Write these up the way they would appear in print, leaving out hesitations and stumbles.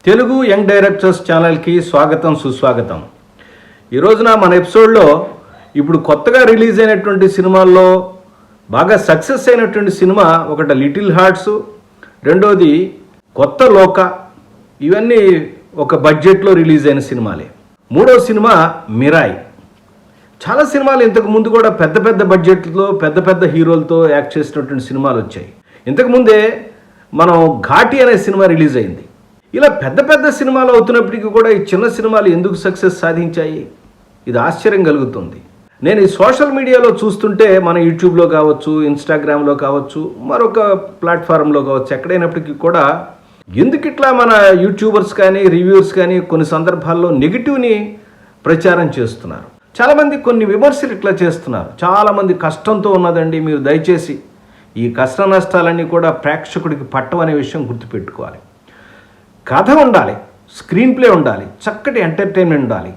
Telugu young directors ఛానల్కి స్వాగతం సుస్వాగతం. ఈ రోజున మన ఎపిసోడ్లో ఇప్పుడు కొత్తగా రిలీజ్ అయినటువంటి సినిమాల్లో బాగా సక్సెస్ అయినటువంటి సినిమా ఒకటి లిటిల్ హార్ట్స్, రెండోది కొత్త లోక. ఇవన్నీ ఒక బడ్జెట్లో రిలీజ్ అయిన సినిమాలే. మూడో సినిమా మిరాయ్. చాలా సినిమాలు ఇంతకు ముందు కూడా పెద్ద పెద్ద బడ్జెట్లతో పెద్ద పెద్ద హీరోలతో యాక్ట్ చేసినటువంటి సినిమాలు వచ్చాయి. ఇంతకుముందే మనం ఘాటి అనే సినిమా రిలీజ్ అయింది. ఇలా పెద్ద పెద్ద సినిమాలు అవుతున్నప్పటికీ కూడా ఈ చిన్న సినిమాలు ఎందుకు సక్సెస్ సాధించాయి? ఇది ఆశ్చర్యం కలుగుతుంది. నేను ఈ సోషల్ మీడియాలో చూస్తుంటే మన యూట్యూబ్లో కావచ్చు, ఇన్స్టాగ్రామ్లో కావచ్చు, మరొక ప్లాట్ఫారంలో కావచ్చు, ఎక్కడైనప్పటికీ కూడా ఎందుకు ఇట్లా మన యూట్యూబర్స్ కానీ రివ్యూవర్స్ కానీ కొన్ని సందర్భాల్లో నెగిటివ్ని ప్రచారం చేస్తున్నారు. చాలామంది కొన్ని విమర్శలు ఇట్లా చేస్తున్నారు. చాలామంది కష్టంతో ఉన్నదండి, మీరు దయచేసి ఈ కష్ట నష్టాలన్నీ కూడా ప్రేక్షకుడికి పట్టవనే విషయం గుర్తుపెట్టుకోవాలి. కథ ఉండాలి, స్క్రీన్ ప్లే ఉండాలి, చక్కటి ఎంటర్టైన్మెంట్ ఉండాలి,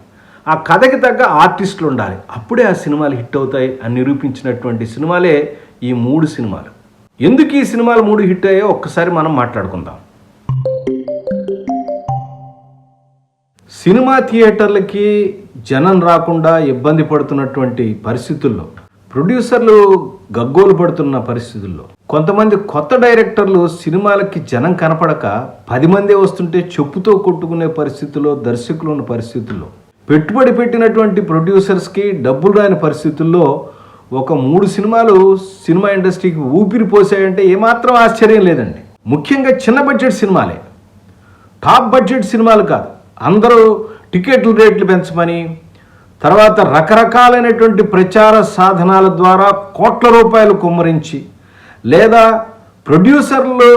ఆ కథకి తగ్గ ఆర్టిస్టులు ఉండాలి. అప్పుడే ఆ సినిమాలు హిట్ అవుతాయి అని నిరూపించినటువంటి సినిమాలే ఈ మూడు సినిమాలు. ఎందుకు ఈ సినిమాలు మూడు హిట్ అయ్యాయో ఒక్కసారి మనం మాట్లాడుకుందాం. సినిమా థియేటర్లకి జనం రాకుండా ఇబ్బంది పడుతున్నటువంటి పరిస్థితుల్లో, ప్రొడ్యూసర్లు గగ్గోలు పడుతున్న పరిస్థితుల్లో, కొంతమంది కొత్త డైరెక్టర్లు సినిమాలకి జనం కనపడక 10 మందే వస్తుంటే చెప్పుతో కొట్టుకునే పరిస్థితుల్లో, దర్శకులు ఉన్న పరిస్థితుల్లో, పెట్టుబడి పెట్టినటువంటి ప్రొడ్యూసర్స్కి డబ్బులు రాని పరిస్థితుల్లో ఒక 3 సినిమాలు సినిమా ఇండస్ట్రీకి ఊపిరి పోసాయంటే ఏమాత్రం ఆశ్చర్యం లేదండి. ముఖ్యంగా చిన్న బడ్జెట్ సినిమాలే, టాప్ బడ్జెట్ సినిమాలు కాదు. అందరూ టికెట్ల రేట్లు పెంచమని, తర్వాత రకరకాలైనటువంటి ప్రచార సాధనాల ద్వారా కోట్ల రూపాయలు కుమ్మరించి, లేదా ప్రొడ్యూసర్లు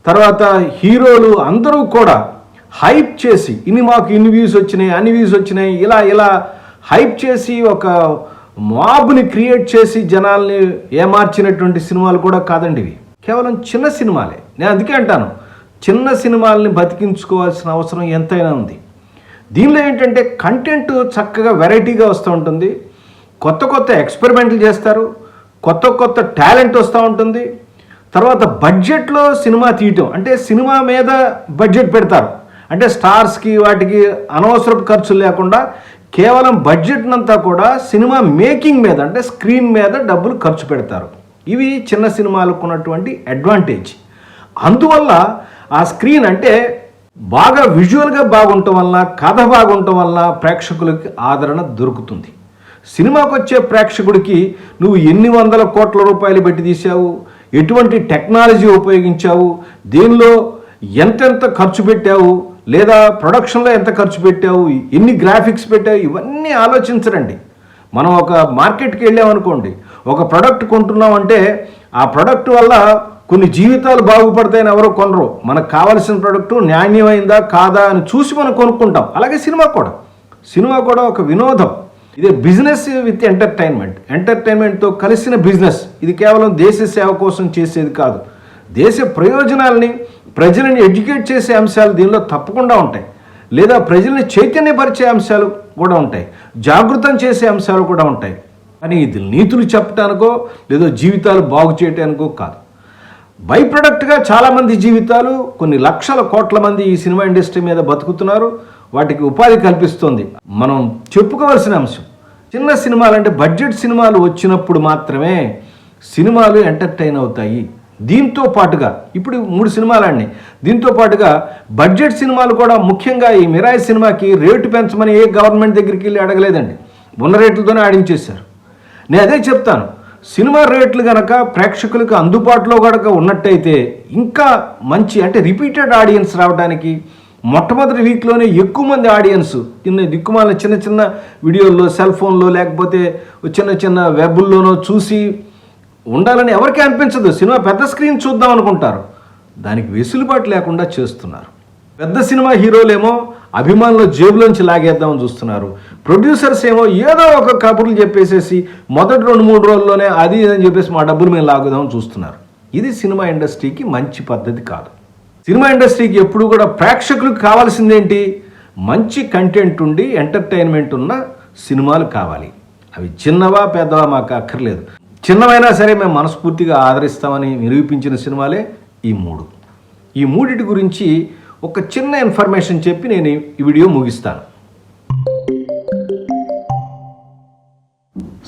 తర్వాత హీరోలు అందరూ కూడా హైప్ చేసి మాకు ఇన్ని వ్యూస్ వచ్చినాయి, అన్ని వ్యూస్ వచ్చినాయి, ఇలా హైప్ చేసి ఒక మాబ్ని క్రియేట్ చేసి జనాల్ని ఏమార్చినటువంటి సినిమాలు కూడా కాదండి ఇవి. కేవలం చిన్న సినిమాలే. నేను అందుకే అంటాను, చిన్న సినిమాలని బతికించుకోవాల్సిన అవసరం ఎంతైనా ఉంది. దీనిలో ఏంటంటే కంటెంట్ చక్కగా వెరైటీగా వస్తూ ఉంటుంది, కొత్త కొత్త ఎక్స్పెరిమెంట్లు చేస్తారు, కొత్త కొత్త టాలెంట్ వస్తూ ఉంటుంది. తర్వాత బడ్జెట్లో సినిమా తీయటం అంటే సినిమా మీద బడ్జెట్ పెడతారు. అంటే స్టార్స్కి వాటికి అనవసరపు ఖర్చులు లేకుండా కేవలం బడ్జెట్నంతా కూడా సినిమా మేకింగ్ మీద అంటే స్క్రీన్ మీద డబ్బులు ఖర్చు పెడతారు. ఇవి చిన్న సినిమాలకు ఉన్నటువంటి అడ్వాంటేజ్. అందువల్ల ఆ స్క్రీన్ అంటే బాగా విజువల్గా బాగుండటం వల్ల, కథ బాగుండటం వల్ల ప్రేక్షకులకి ఆదరణ దొరుకుతుంది. సినిమాకు వచ్చే ప్రేక్షకుడికి నువ్వు ఎన్ని వందల కోట్ల రూపాయలు పెట్టి తీసావు, ఎటువంటి టెక్నాలజీ ఉపయోగించావు, దీనిలో ఎంతెంత ఖర్చు పెట్టావు, లేదా ప్రొడక్షన్లో ఎంత ఖర్చు పెట్టావు, ఎన్ని గ్రాఫిక్స్ పెట్టావు, ఇవన్నీ ఆలోచించరండి. మనం ఒక మార్కెట్కి వెళ్ళామనుకోండి, ఒక ప్రోడక్ట్ కొంటున్నామంటే ఆ ప్రోడక్ట్ వల్ల కొన్ని జీవితాలు బాగుపడతాయని ఎవరో కొనరు. మనకు కావాల్సిన ప్రోడక్ట్ నాణ్యమైందా కాదా అని చూసి మనం కొనుక్కుంటాం. అలాగే సినిమా కూడా ఒక వినోదం. ఇదే బిజినెస్ విత్ ఎంటర్టైన్మెంట్తో కలిసిన బిజినెస్. ఇది కేవలం దేశ సేవ కోసం చేసేది కాదు. దేశ ప్రయోజనాలని, ప్రజలని ఎడ్యుకేట్ చేసే అంశాలు దీనిలో తప్పకుండా ఉంటాయి, లేదా ప్రజల్ని చైతన్యపరిచే అంశాలు కూడా ఉంటాయి, జాగృతం చేసే అంశాలు కూడా ఉంటాయి. కానీ ఇది నీతులు చెప్పడానికో లేదో జీవితాలు బాగు చేయడానికో కాదు. బై ప్రొడక్ట్గా చాలామంది జీవితాలు, కొన్ని లక్షల కోట్ల మంది ఈ సినిమా ఇండస్ట్రీ మీద బతుకుతున్నారు. వాటికి ఉపాధి కల్పిస్తుంది. మనం చెప్పుకోవాల్సిన అంశం, చిన్న సినిమాలు అంటే బడ్జెట్ సినిమాలు వచ్చినప్పుడు మాత్రమే సినిమాలు ఎంటర్టైన్ అవుతాయి. దీంతో పాటుగా ఇప్పుడు 3 సినిమాలు ఆడినాయి. దీంతో పాటుగా బడ్జెట్ సినిమాలు కూడా, ముఖ్యంగా ఈ మిరాయి సినిమాకి రేటు పెంచమని ఏ గవర్నమెంట్ దగ్గరికి వెళ్ళి అడగలేదండి. ఉన్న రేట్లతోనే ఆడించేశారు. నేను అదే చెప్తాను, సినిమా రేట్లు కనుక ప్రేక్షకులకు అందుబాటులో కనుక ఉన్నట్టయితే ఇంకా మంచి, అంటే రిపీటెడ్ ఆడియన్స్ రావడానికి మొట్టమొదటి వీక్లోనే ఎక్కువ మంది ఆడియన్స్ దిక్కుమాల చిన్న చిన్న వీడియోల్లో, సెల్ ఫోన్లో, లేకపోతే చిన్న చిన్న వెబ్ల్లోనో చూసి ఉండాలని ఎవరికీ అనిపించదు. సినిమా పెద్ద స్క్రీన్ చూద్దాం అనుకుంటారు. దానికి వెసులుబాటు లేకుండా చేస్తున్నారు. పెద్ద సినిమా హీరోలేమో అభిమానుల జేబులోంచి లాగేద్దామని చూస్తున్నారు. ప్రొడ్యూసర్స్ ఏమో ఏదో ఒక కబుర్లు చెప్పేసేసి మొదటి 2-3 రోజుల్లోనే అది అని చెప్పేసి మా డబ్బులు మేము లాగుదామని చూస్తున్నారు. ఇది సినిమా ఇండస్ట్రీకి మంచి పద్ధతి కాదు. సినిమా ఇండస్ట్రీకి ఎప్పుడు కూడా ప్రేక్షకులకు కావాల్సిందేంటి? మంచి కంటెంట్ ఉండి ఎంటర్టైన్మెంట్ ఉన్న సినిమాలు కావాలి. అవి చిన్నవా పెద్దవా మాకు అక్కర్లేదు. చిన్నవైనా సరే మేము మనస్ఫూర్తిగా ఆదరిస్తామని నిరూపించిన సినిమాలే ఈ 3. ఈ మూడిటి గురించి ఒక చిన్న ఇన్ఫర్మేషన్ చెప్పి నేను ఈ వీడియో ముగిస్తాను.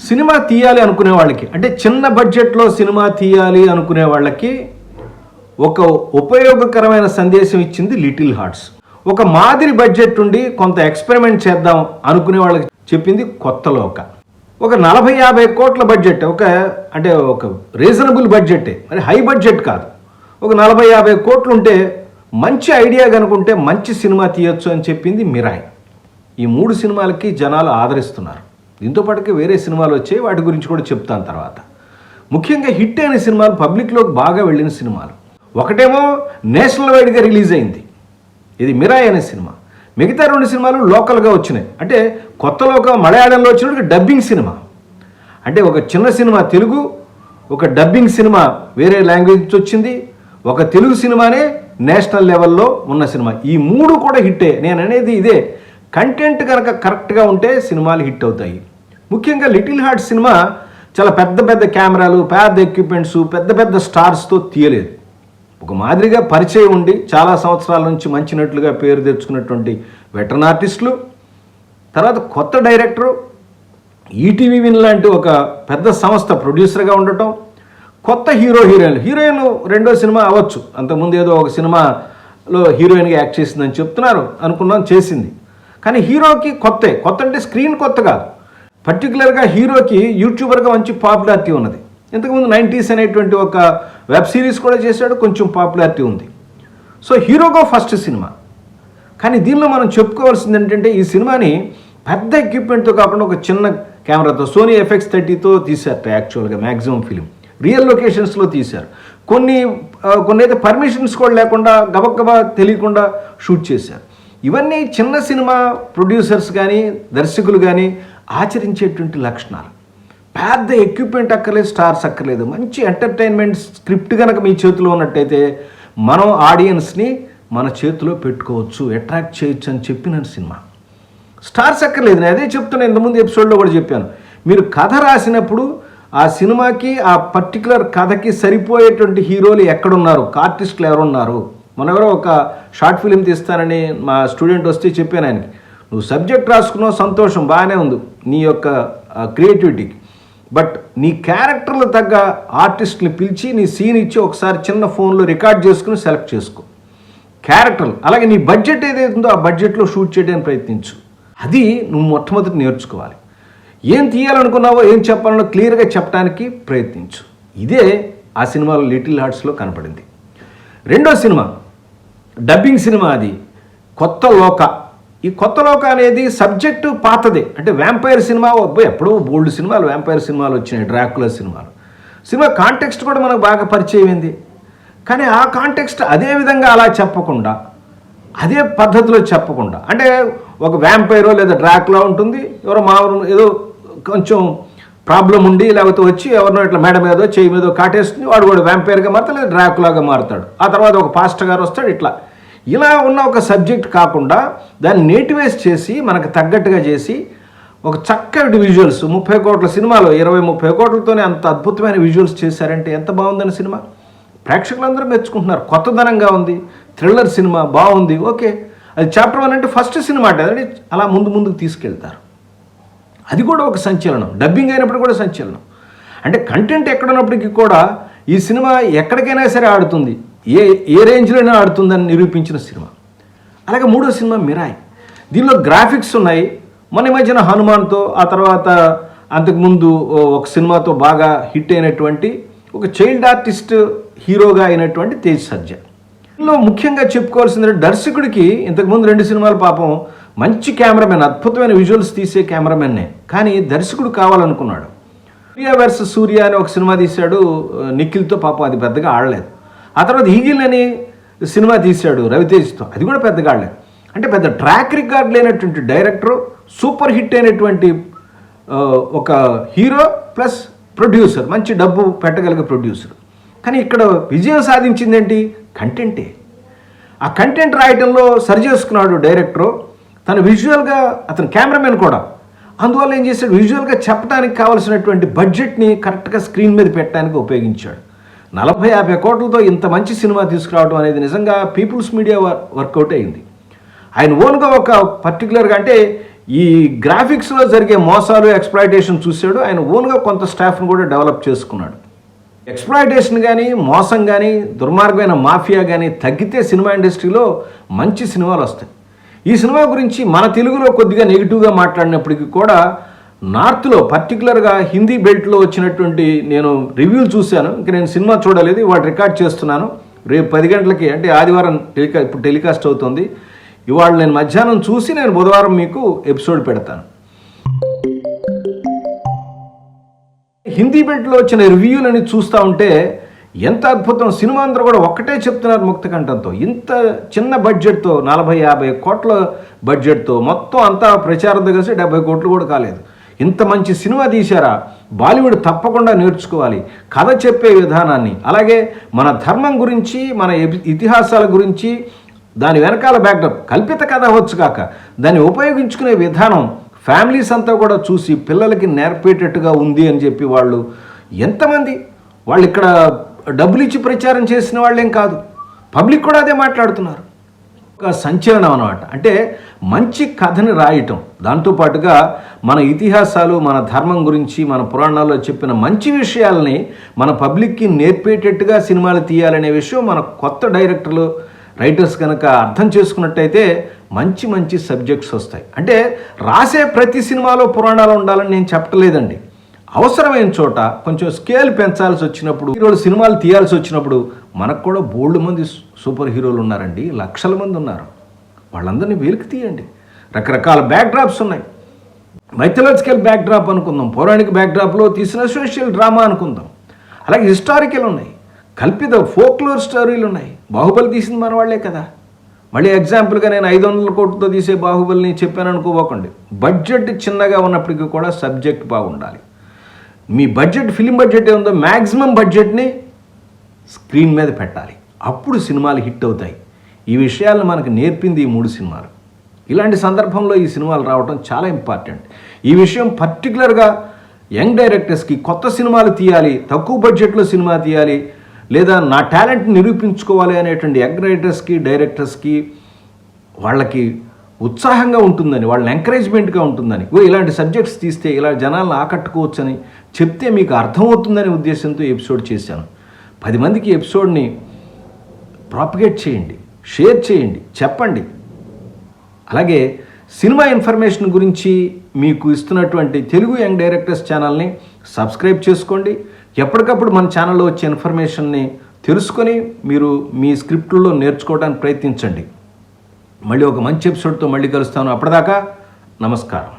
సినిమా తీయాలి అనుకునే వాళ్ళకి, అంటే చిన్న బడ్జెట్లో సినిమా తీయాలి అనుకునే వాళ్ళకి ఒక ఉపయోగకరమైన సందేశం ఇచ్చింది లిటిల్ హార్ట్స్. ఒక మాదిరి బడ్జెట్ ఉండి కొంత ఎక్స్పెరిమెంట్ చేద్దాం అనుకునే వాళ్ళకి చెప్పింది కొత్త లోక. ఒక 40-50 కోట్ల బడ్జెట్, ఒక రీజనబుల్ బడ్జెటే, మరి హై బడ్జెట్ కాదు. ఒక 40-50 కోట్లు ఉంటే మంచి ఐడియా కనుకుంటే మంచి సినిమా తీయొచ్చు అని చెప్పింది మిరాయ్. ఈ 3 సినిమాలకి జనాలు ఆదరిస్తున్నారు. దీంతో పాటుగా వేరే సినిమాలు వచ్చాయి, వాటి గురించి కూడా చెప్తాను తర్వాత. ముఖ్యంగా హిట్ అయిన సినిమాలు, పబ్లిక్లోకి బాగా వెళ్ళిన సినిమాలు. ఒకటేమో నేషనల్ వైడ్గా రిలీజ్ అయింది, ఇది మిరాయ్ అనే సినిమా. మిగతా 2 సినిమాలు లోకల్గా వచ్చినాయి. అంటే కొత్త లోక మలయాళంలో వచ్చినట్టు డబ్బింగ్ సినిమా. అంటే ఒక చిన్న సినిమా తెలుగు, ఒక డబ్బింగ్ సినిమా వేరే లాంగ్వేజ్ వచ్చింది, ఒక తెలుగు సినిమానే నేషనల్ లెవెల్లో ఉన్న సినిమా. ఈ 3 కూడా హిట్టే. నేను అనేది ఇదే, కంటెంట్ కనుక కరెక్ట్గా ఉంటే సినిమాలు హిట్ అవుతాయి. ముఖ్యంగా లిటిల్ హార్ట్స్ సినిమా చాలా పెద్ద పెద్ద కెమెరాలు, పెద్ద ఎక్విప్మెంట్స్, పెద్ద పెద్ద స్టార్స్తో తీయలేదు. ఒక మాదిరిగా పరిచయం ఉండి చాలా సంవత్సరాల నుంచి మంచి నటులుగా పేరు తెచ్చుకున్నటువంటి వెటరన్ ఆర్టిస్టులు, తర్వాత కొత్త డైరెక్టరు, ఈటీవీ విన్ లాంటి ఒక పెద్ద సంస్థ ప్రొడ్యూసర్గా ఉండటం, కొత్త హీరోయిన్ 2వ సినిమా అవ్వచ్చు, అంతకుముందు ఏదో ఒక సినిమాలో హీరోయిన్గా యాక్ట్ చేసిందని చెప్తున్నారు, అనుకున్నాం చేసింది. కానీ హీరోకి కొత్త అంటే స్క్రీన్ కొత్త కాదు, పర్టికులర్గా హీరోకి యూట్యూబర్గా మంచి పాపులారిటీ ఉన్నది. ఇంతకుముందు 90s అనేటువంటి ఒక వెబ్ సిరీస్ కూడా చేశాడు, కొంచెం పాపులారిటీ ఉంది. సో హీరోగా ఫస్ట్ సినిమా. కానీ దీనిలో మనం చెప్పుకోవాల్సింది ఏంటంటే, ఈ సినిమాని పెద్ద ఎక్విప్మెంట్తో కాకుండా ఒక చిన్న కెమెరాతో, సోనీ FX30తో తీశారట. యాక్చువల్గా మ్యాక్సిమం ఫిలిం రియల్ లొకేషన్స్లో తీశారు. కొన్ని అయితే పర్మిషన్స్ కూడా లేకుండా గబగబా తెలియకుండా షూట్ చేశారు. ఇవన్నీ చిన్న సినిమా ప్రొడ్యూసర్స్ కానీ దర్శకులు కానీ ఆచరించేటువంటి లక్షణాలు. పెద్ద ఎక్విప్మెంట్ అక్కర్లేదు, స్టార్స్ అక్కర్లేదు, మంచి ఎంటర్టైన్మెంట్ స్క్రిప్ట్ కనుక మీ చేతిలో ఉన్నట్టయితే మనం ఆడియన్స్ని మన చేతిలో పెట్టుకోవచ్చు, అట్రాక్ట్ చేయొచ్చు అని చెప్పిన సినిమా. స్టార్స్ అక్కర్లేదు, నేను అదే చెప్తున్నా, ఇంతకుముందు ఎపిసోడ్లో కూడా చెప్పాను. మీరు కథ రాసినప్పుడు ఆ సినిమాకి, ఆ పర్టికులర్ కథకి సరిపోయేటువంటి హీరోలు ఎక్కడున్నారు, ఆర్టిస్టులు ఎవరున్నారు. మనెవరో ఒక షార్ట్ ఫిలిం తీస్తానని మా స్టూడెంట్ వస్తే చెప్పాను ఆయనకి, నువ్వు సబ్జెక్ట్ రాసుకున్నావు సంతోషం, బాగానే ఉంది నీ యొక్క క్రియేటివిటీకి, బట్ నీ క్యారెక్టర్లు తగ్గ ఆర్టిస్ట్ని పిలిచి నీ సీన్ ఇచ్చి ఒకసారి చిన్న ఫోన్లో రికార్డ్ చేసుకుని సెలెక్ట్ చేసుకో క్యారెక్టర్లు. అలాగే నీ బడ్జెట్ ఏదైతుందో ఆ బడ్జెట్లో షూట్ చేయడానికి ప్రయత్నించు. అది నువ్వు మొట్టమొదటి నేర్చుకోవాలి. ఏం తీయాలనుకున్నావో, ఏం చెప్పాలనో క్లియర్గా చెప్పడానికి ప్రయత్నించు. ఇదే ఆ సినిమాలో లిటిల్ హార్ట్స్లో కనపడింది. 2వ సినిమా డబ్బింగ్ సినిమా, అది కొత్త లోక. ఈ కొత్త లోక అనేది సబ్జెక్టు పాతదే, అంటే వ్యాంపైర్ సినిమా. ఎప్పుడో బోల్డ్ సినిమాలు వ్యాంపైర్ సినిమాలు వచ్చినాయి, డ్రాకులా సినిమా కాంటెక్స్ట్ కూడా మనకు బాగా పరిచయం అయింది. కానీ ఆ కాంటెక్స్ట్ అదే విధంగా అలా చెప్పకుండా, అదే పద్ధతిలో చెప్పకుండా, అంటే ఒక వ్యాంపైరో లేదా డ్రాకులా ఉంటుంది, ఎవరో ఏదో కొంచెం ప్రాబ్లం ఉండి లేకపోతే వచ్చి ఎవరినో ఇట్లా మెడ మీదో చేయి మీదో కాటేస్తుంది, వాడు కూడా వ్యాంపైర్గా మారుతాడు లేదా డ్రాకులాగా మారుతాడు. ఆ తర్వాత ఒక పాస్టర్ గారు వస్తాడు. ఇలా ఉన్న ఒక సబ్జెక్ట్ కాకుండా దాన్ని నేటివైజ్ చేసి మనకు తగ్గట్టుగా చేసి ఒక చక్కటి విజువల్స్, 30 కోట్ల సినిమాలో 20-30 కోట్లతోనే అంత అద్భుతమైన విజువల్స్ చేశారంటే ఎంత బాగుందని సినిమా. ప్రేక్షకులందరూ మెచ్చుకుంటున్నారు. కొత్తదనంగా ఉంది, థ్రిల్లర్ సినిమా బాగుంది, ఓకే. అది చాప్టర్ 1 అంటే ఫస్ట్ సినిమా అంటే అలా ముందుకు తీసుకెళ్తారు. అది కూడా ఒక సంచలనం. డబ్బింగ్ అయినప్పుడు కూడా సంచలనం. అంటే కంటెంట్ ఎక్కడున్నప్పటికీ కూడా ఈ సినిమా ఎక్కడికైనా సరే ఆడుతుంది, ఏ రేంజ్లోనే ఆడుతుందని నిరూపించిన సినిమా. అలాగే 3వ సినిమా మిరాయ్. దీనిలో గ్రాఫిక్స్ ఉన్నాయి. మొన్న మధ్యన హనుమాన్తో, ఆ తర్వాత అంతకుముందు ఒక సినిమాతో బాగా హిట్ అయినటువంటి ఒక చైల్డ్ ఆర్టిస్ట్ హీరోగా అయినటువంటి తేజ్ సర్జా. దీనిలో ముఖ్యంగా చెప్పుకోవాల్సింది, దర్శకుడికి ఇంతకుముందు 2 సినిమాలు పాపం మంచి కెమెరామెన్, అద్భుతమైన విజువల్స్ తీసే కెమెరామెన్నే, కానీ దర్శకుడు కావాలనుకున్నాడు. సూర్య వర్సెస్ సూర్య అని ఒక సినిమా తీశాడు నిఖిల్తో, పాపం అది పెద్దగా ఆడలేదు. ఆ తర్వాత ఈగిల్ అని సినిమా తీశాడు రవితేజ్తో, అది కూడా పెద్దగా ఆడలేదు. అంటే పెద్ద ట్రాక్ రికార్డ్ లేనటువంటి డైరెక్టరు, సూపర్ హిట్ అయినటువంటి ఒక హీరో ప్లస్ ప్రొడ్యూసర్, మంచి డబ్బు పెట్టగలిగే ప్రొడ్యూసర్. కానీ ఇక్కడ విజయం సాధించిందేంటి? కంటెంటే. ఆ కంటెంట్ రాయటంలో సరి చేసుకున్నాడు డైరెక్టరు. తను విజువల్గా, అతను కెమెరామెన్ కూడా. అందువల్ల ఏం చేశాడు, విజువల్గా చెప్పడానికి కావాల్సినటువంటి బడ్జెట్ని కరెక్ట్గా స్క్రీన్ మీద పెట్టడానికి ఉపయోగించాడు. 40-50 కోట్లతో ఇంత మంచి సినిమా తీసుకురావడం అనేది నిజంగా పీపుల్స్ మీడియా వర్కౌట్ అయింది. ఆయన ఓన్గా ఒక పర్టికులర్గా అంటే ఈ గ్రాఫిక్స్లో జరిగే మోసాలు ఎక్స్ప్లాయిటేషన్ చూశాడు. ఆయన ఓన్గా కొంత స్టాఫ్ను కూడా డెవలప్ చేసుకున్నాడు. ఎక్స్ప్లాయిటేషన్ కానీ మోసం కానీ దుర్మార్గమైన మాఫియా కానీ తగ్గితే సినిమా ఇండస్ట్రీలో మంచి సినిమాలు వస్తాయి. ఈ సినిమా గురించి మన తెలుగులో కొద్దిగా నెగిటివ్గా మాట్లాడినప్పటికీ కూడా నార్త్లో పర్టికులర్గా హిందీ బెల్ట్లో వచ్చినటువంటి నేను రివ్యూలు చూశాను. ఇంక నేను సినిమా చూడలేదు, ఇవాళ రికార్డ్ చేస్తున్నాను. రేపు 10 గంటలకి అంటే ఆదివారం ఇప్పుడు టెలికాస్ట్ అవుతుంది. ఇవాళ నేను మధ్యాహ్నం చూసి నేను బుధవారం మీకు ఎపిసోడ్ పెడతాను. హిందీ బెల్ట్లో వచ్చిన రివ్యూలని చూస్తూ ఉంటే ఎంత అద్భుతం. సినిమా అందరూ కూడా ఒక్కటే చెప్తున్నారు ముక్త కంఠంతో. ఇంత చిన్న బడ్జెట్తో 40-50 కోట్ల బడ్జెట్తో మొత్తం అంతా ప్రచారంతో కలిసి 70 కోట్లు కూడా కాలేదు. ఇంత మంచి సినిమా తీశారా, బాలీవుడ్ తప్పకుండా నేర్చుకోవాలి. కథ చెప్పే విధానాన్ని, అలాగే మన ధర్మం గురించి, మన ఇతిహాసాల గురించి, దాని వెనకాల బ్యాక్డ్రాప్ కల్పిత కథ అవ్వచ్చు కాక దాన్ని ఉపయోగించుకునే విధానం ఫ్యామిలీస్ అంతా కూడా చూసి పిల్లలకి నేర్పేటట్టుగా ఉంది అని చెప్పి వాళ్ళు ఎంతమంది వాళ్ళు ఇక్కడ డబ్బులు ఇచ్చి ప్రచారం చేసిన వాళ్ళేం కాదు, పబ్లిక్ కూడా అదే మాట్లాడుతున్నారు. ఒక సంచలనం అన్నమాట. అంటే మంచి కథని రాయటం, దాంతోపాటుగా మన ఇతిహాసాలు, మన ధర్మం గురించి, మన పురాణాల్లో చెప్పిన మంచి విషయాలని మన పబ్లిక్కి నేర్పేటట్టుగా సినిమాలు తీయాలనే విషయం మన కొత్త డైరెక్టర్లు, రైటర్స్ కనుక అర్థం చేసుకున్నట్టయితే మంచి మంచి సబ్జెక్ట్స్ వస్తాయి. అంటే రాసే ప్రతి సినిమాలో పురాణాలు ఉండాలని నేను చెప్పట్లేదండి. అవసరమైన చోట కొంచెం స్కేల్ పెంచాల్సి వచ్చినప్పుడు, హీరోలు సినిమాలు తీయాల్సి వచ్చినప్పుడు మనకు కూడా బోల్డ్ మంది సూపర్ హీరోలు ఉన్నారండి, లక్షల మంది ఉన్నారు. వాళ్ళందరినీ వెలికి తీయండి. రకరకాల బ్యాక్డ్రాప్స్ ఉన్నాయి. మైథలాజికల్ బ్యాక్డ్రాప్ అనుకుందాం, పౌరాణిక బ్యాక్డ్రాప్లో తీసిన సోషల్ డ్రామా అనుకుందాం, అలాగే హిస్టారికల్ ఉన్నాయి, కల్పిత ఫోక్లోర్ స్టోరీలు ఉన్నాయి. బాహుబలి తీసింది మన వాళ్ళే కదా. మళ్ళీ ఎగ్జాంపుల్గా నేను 500 కోట్లతో తీసే బాహుబలిని చెప్పాను అనుకోకండి. బడ్జెట్ చిన్నగా ఉన్నప్పటికీ కూడా సబ్జెక్ట్ బాగుండాలి. మీ బడ్జెట్, ఫిలిం బడ్జెట్ ఏముందో మ్యాక్సిమం బడ్జెట్ని స్క్రీన్ మీద పెట్టాలి. అప్పుడు సినిమాలు హిట్ అవుతాయి. ఈ విషయాలను మనకు నేర్పింది ఈ 3 సినిమాలు. ఇలాంటి సందర్భంలో ఈ సినిమాలు రావడం చాలా ఇంపార్టెంట్. ఈ విషయం పర్టికులర్గా యంగ్ డైరెక్టర్స్కి, కొత్త సినిమాలు తీయాలి, తక్కువ బడ్జెట్లో సినిమా తీయాలి, లేదా నా టాలెంట్ నిరూపించుకోవాలి అనేటువంటి యంగ్ రైటర్స్కి, డైరెక్టర్స్కి వాళ్ళకి ఉత్సాహంగా ఉంటుందని, వాళ్ళని ఎంకరేజ్మెంట్గా ఉంటుందని, ఇలాంటి సబ్జెక్ట్స్ తీస్తే ఇలా జనాలను ఆకట్టుకోవచ్చని చెప్తే మీకు అర్థమవుతుందనే ఉద్దేశంతో ఎపిసోడ్ చేశాను. 10 మందికి ఎపిసోడ్ని ప్రాపగేట్ చేయండి, షేర్ చేయండి, చెప్పండి. అలాగే సినిమా ఇన్ఫర్మేషన్ గురించి మీకు ఇస్తున్నటువంటి తెలుగు యంగ్ డైరెక్టర్స్ ఛానల్ని సబ్స్క్రైబ్ చేసుకోండి. ఎప్పటికప్పుడు మన ఛానల్లో వచ్చే ఇన్ఫర్మేషన్ని తెలుసుకొని మీరు మీ స్క్రిప్ట్లో నేర్చుకోవడానికి ప్రయత్నించండి. మళ్ళీ ఒక మంచి ఎపిసోడ్తో మళ్ళీ కలుస్తాను. అప్పటిదాకా నమస్కారం.